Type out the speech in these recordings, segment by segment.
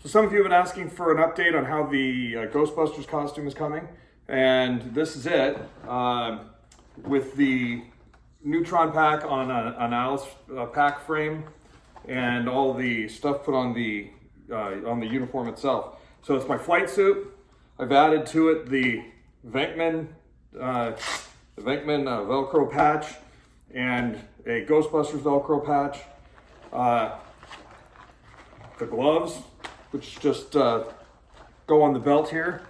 So some of you have been asking for an update on how the Ghostbusters costume is coming, and this is it. With the Neutron pack on an Alice pack frame, and all the stuff put on the uniform itself. So it's my flight suit. I've added to it the Venkman Velcro patch and a Ghostbusters Velcro patch. The gloves, which just go on the belt here.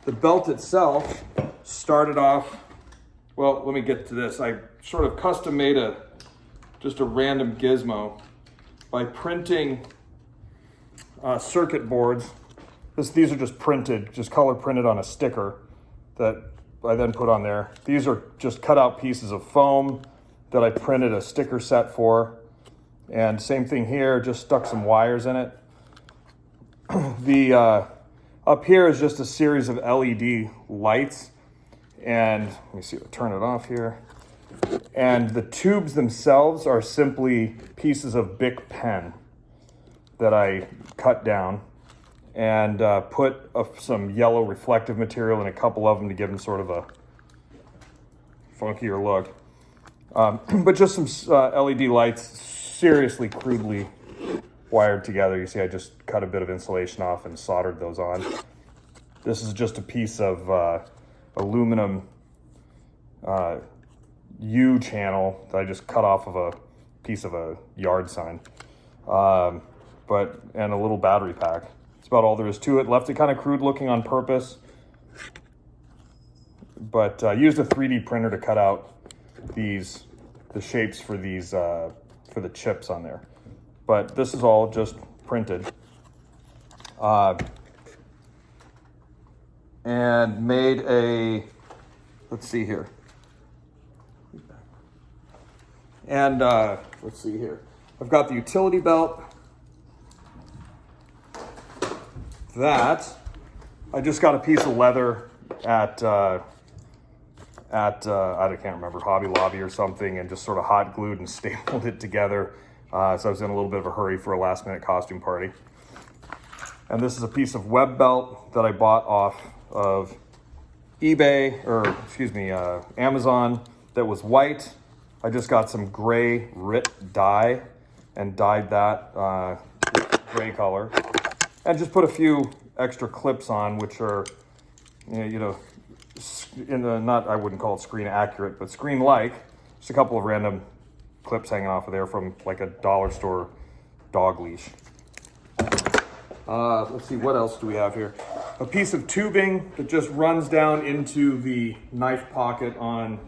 The belt itself started off, well, let me get to this. I sort of custom made just a random gizmo by printing circuit boards. These are just printed, just color printed on a sticker that I then put on there. These are just cut out pieces of foam that I printed a sticker set for. And same thing here, just stuck some wires in it. Up here is just a series of LED lights. And let me see, I'll turn it off here. And the tubes themselves are simply pieces of Bic pen that I cut down and put some yellow reflective material in a couple of them to give them sort of a funkier look. But just some LED lights, seriously crudely wired together. You see, I just cut a bit of insulation off and soldered those on. This is just a piece of aluminum U channel that I just cut off of a piece of a yard sign. And a little battery pack. That's about all there is to it. Left it kind of crude looking on purpose, but used a 3D printer to cut out the shapes for these for the chips on there. But this is all just printed. And made a, let's see here. And let's see here. I've got the utility belt. That, I just got a piece of leather at I can't remember, Hobby Lobby or something, and just sort of hot glued and stapled it together. So I was in a little bit of a hurry for a last minute costume party. And this is a piece of web belt that I bought off of eBay, or excuse me, Amazon, that was white. I just got some gray RIT dye and dyed that gray color. And just put a few extra clips on, which are, you know, in the, not, I wouldn't call it screen accurate, but screen like. Just a couple of random clips hanging off of there from like a dollar store dog leash. Let's see, what else do we have here? A piece of tubing that just runs down into the knife pocket on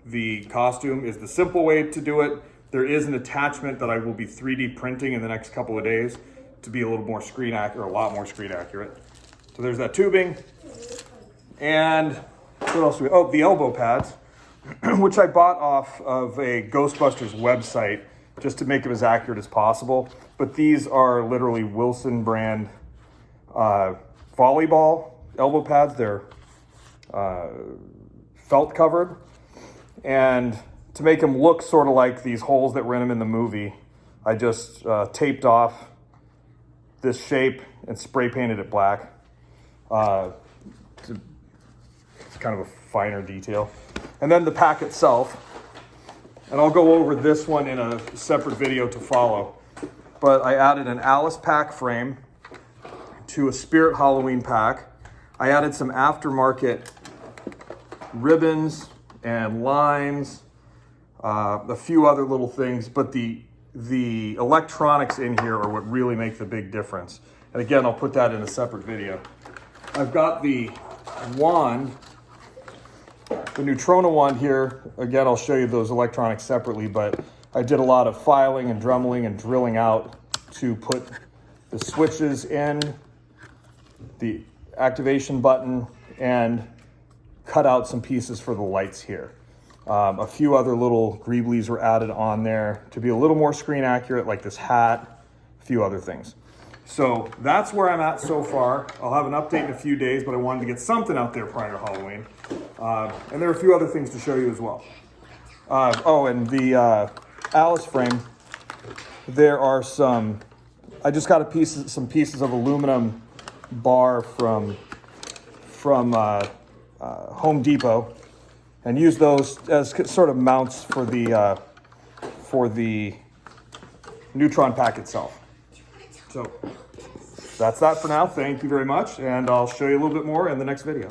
the costume is the simple way to do it. There is an attachment that I will be 3D printing in the next couple of days to be a little more screen accurate, a lot more screen accurate. So there's that tubing. And what else do we, oh, the elbow pads, which I bought off of a Ghostbusters website just to make them as accurate as possible. But these are literally Wilson brand volleyball elbow pads. They're felt covered. And to make them look sort of like these holes that were in them in the movie, I just taped off this shape and spray painted it black. It's kind of a finer detail. And then the pack itself, and I'll go over this one in a separate video to follow, but I added an Alice pack frame to a Spirit Halloween pack. I added some aftermarket ribbons and lines, a few other little things, but the electronics in here are what really make the big difference. And again, I'll put that in a separate video. I've got the wand, the Neutrona wand here. Again, I'll show you those electronics separately, but I did a lot of filing and dremeling and drilling out to put the switches in, the activation button, and cut out some pieces for the lights here. A few other little greeblies were added on there to be a little more screen accurate, like this hat, a few other things. So that's where I'm at so far. I'll have an update in a few days, but I wanted to get something out there prior to Halloween. And there are a few other things to show you as well. Oh, and the Alice frame, there are some I just got some pieces of aluminum bar from Home Depot, and use those as sort of mounts for the Neutron pack itself. So that's that for now. Thank you very much, and I'll show you a little bit more in the next video.